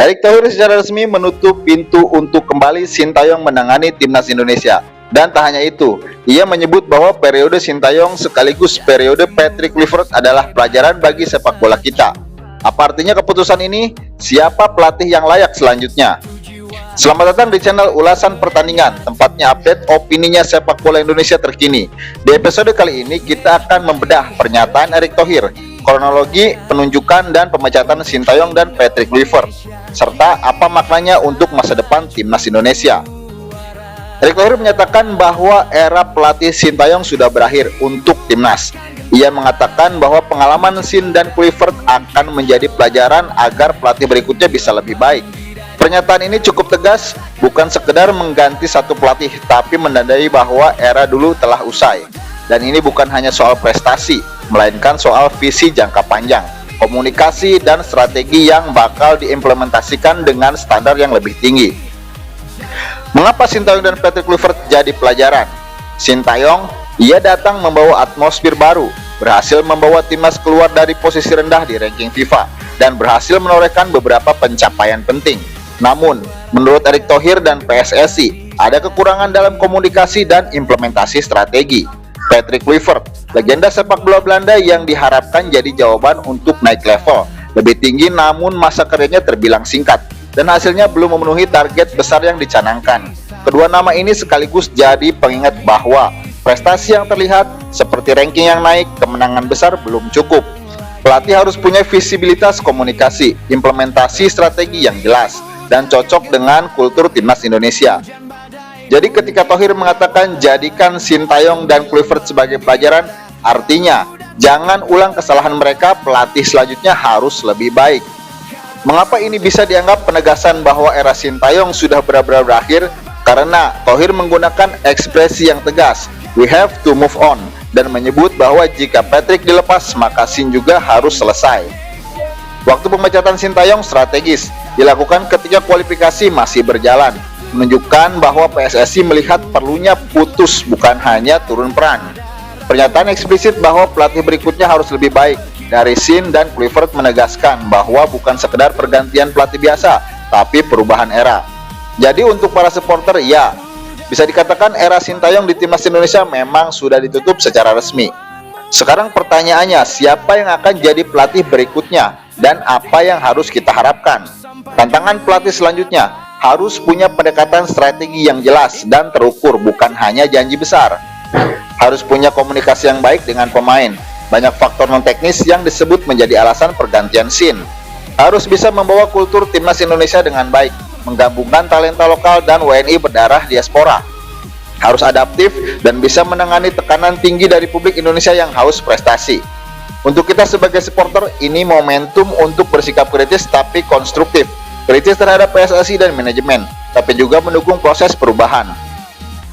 Erick Thohir secara resmi menutup pintu untuk kembali Sintayong menangani timnas Indonesia. Dan tak hanya itu, ia menyebut bahwa periode Sintayong sekaligus periode Patrick Kluivert adalah pelajaran bagi sepak bola kita. Apa artinya keputusan ini? Siapa pelatih yang layak selanjutnya? Selamat datang di channel Ulasan Pertandingan, tempatnya update opininya sepak bola Indonesia terkini. Di episode kali ini kita akan membedah pernyataan Erick Thohir, kronologi, penunjukan dan pemecatan Sintayong dan Patrick Kluivert, serta apa maknanya untuk masa depan timnas Indonesia. Erick Thohir menyatakan bahwa era pelatih Sintayong sudah berakhir untuk timnas. Ia mengatakan bahwa pengalaman Sin dan Kluivert akan menjadi pelajaran agar pelatih berikutnya bisa lebih baik. Pernyataan ini cukup tegas, bukan sekedar mengganti satu pelatih, tapi menandai bahwa era dulu telah usai. Dan ini bukan hanya soal prestasi, melainkan soal visi jangka panjang, komunikasi dan strategi yang bakal diimplementasikan dengan standar yang lebih tinggi. Mengapa Sintayong dan Patrick Kluivert jadi pelajaran? Sintayong, ia datang membawa atmosfer baru, berhasil membawa timnas keluar dari posisi rendah di ranking FIFA, dan berhasil menorehkan beberapa pencapaian penting. Namun, menurut Erick Thohir dan PSSI, ada kekurangan dalam komunikasi dan implementasi strategi. Patrick Kluivert, legenda sepak bola Belanda yang diharapkan jadi jawaban untuk naik level lebih tinggi, namun masa karirnya terbilang singkat dan hasilnya belum memenuhi target besar yang dicanangkan. Kedua nama ini sekaligus jadi pengingat bahwa prestasi yang terlihat seperti ranking yang naik, kemenangan besar belum cukup. Pelatih harus punya visibilitas komunikasi, implementasi strategi yang jelas dan cocok dengan kultur timnas Indonesia. Jadi ketika Thohir mengatakan jadikan Sintayong dan Kluivert sebagai pelajaran, artinya jangan ulang kesalahan mereka, pelatih selanjutnya harus lebih baik. Mengapa ini bisa dianggap penegasan bahwa era Sintayong sudah benar-benar berakhir? Karena Thohir menggunakan ekspresi yang tegas, we have to move on, dan menyebut bahwa jika Patrick dilepas maka Sin juga harus selesai. Waktu pemecatan Sintayong strategis dilakukan ketika kualifikasi masih berjalan, menunjukkan bahwa PSSI melihat perlunya putus bukan hanya turun peran. Pernyataan eksplisit bahwa pelatih berikutnya harus lebih baik dari Sin dan Kluivert menegaskan bahwa bukan sekedar pergantian pelatih biasa, tapi perubahan era. Jadi untuk para supporter, ya, bisa dikatakan era Sintayong di timnas Indonesia memang sudah ditutup secara resmi. Sekarang pertanyaannya, siapa yang akan jadi pelatih berikutnya dan apa yang harus kita harapkan? Tantangan pelatih selanjutnya harus punya pendekatan strategi yang jelas dan terukur, bukan hanya janji besar. Harus punya komunikasi yang baik dengan pemain. Banyak faktor non-teknis yang disebut menjadi alasan pergantian Sin. Harus bisa membawa kultur timnas Indonesia dengan baik, menggabungkan talenta lokal dan WNI berdarah diaspora. Harus adaptif dan bisa menangani tekanan tinggi dari publik Indonesia yang haus prestasi. Untuk kita sebagai supporter, ini momentum untuk bersikap kritis tapi konstruktif. Kritis terhadap PSSI dan manajemen, tapi juga mendukung proses perubahan.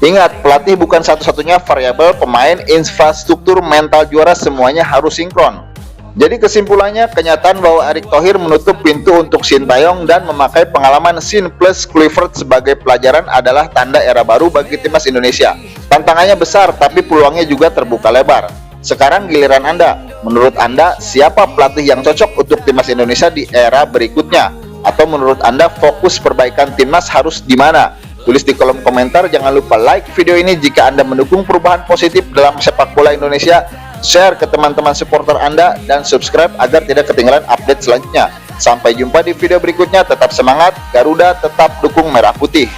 Ingat, pelatih bukan satu-satunya variabel, pemain, infrastruktur, mental juara, semuanya harus sinkron. Jadi kesimpulannya, kenyataan bahwa Erick Thohir menutup pintu untuk Sintayong dan memakai pengalaman Sin plus Kluivert sebagai pelajaran adalah tanda era baru bagi timnas Indonesia. Tantangannya besar, tapi peluangnya juga terbuka lebar. Sekarang giliran Anda. Menurut Anda, siapa pelatih yang cocok untuk timnas Indonesia di era berikutnya? Atau menurut Anda fokus perbaikan timnas harus di mana? Tulis di kolom komentar. Jangan lupa like video ini jika Anda mendukung perubahan positif dalam sepak bola Indonesia. Share ke teman-teman supporter Anda dan subscribe agar tidak ketinggalan update selanjutnya. Sampai jumpa di video berikutnya. Tetap semangat, Garuda tetap dukung merah putih.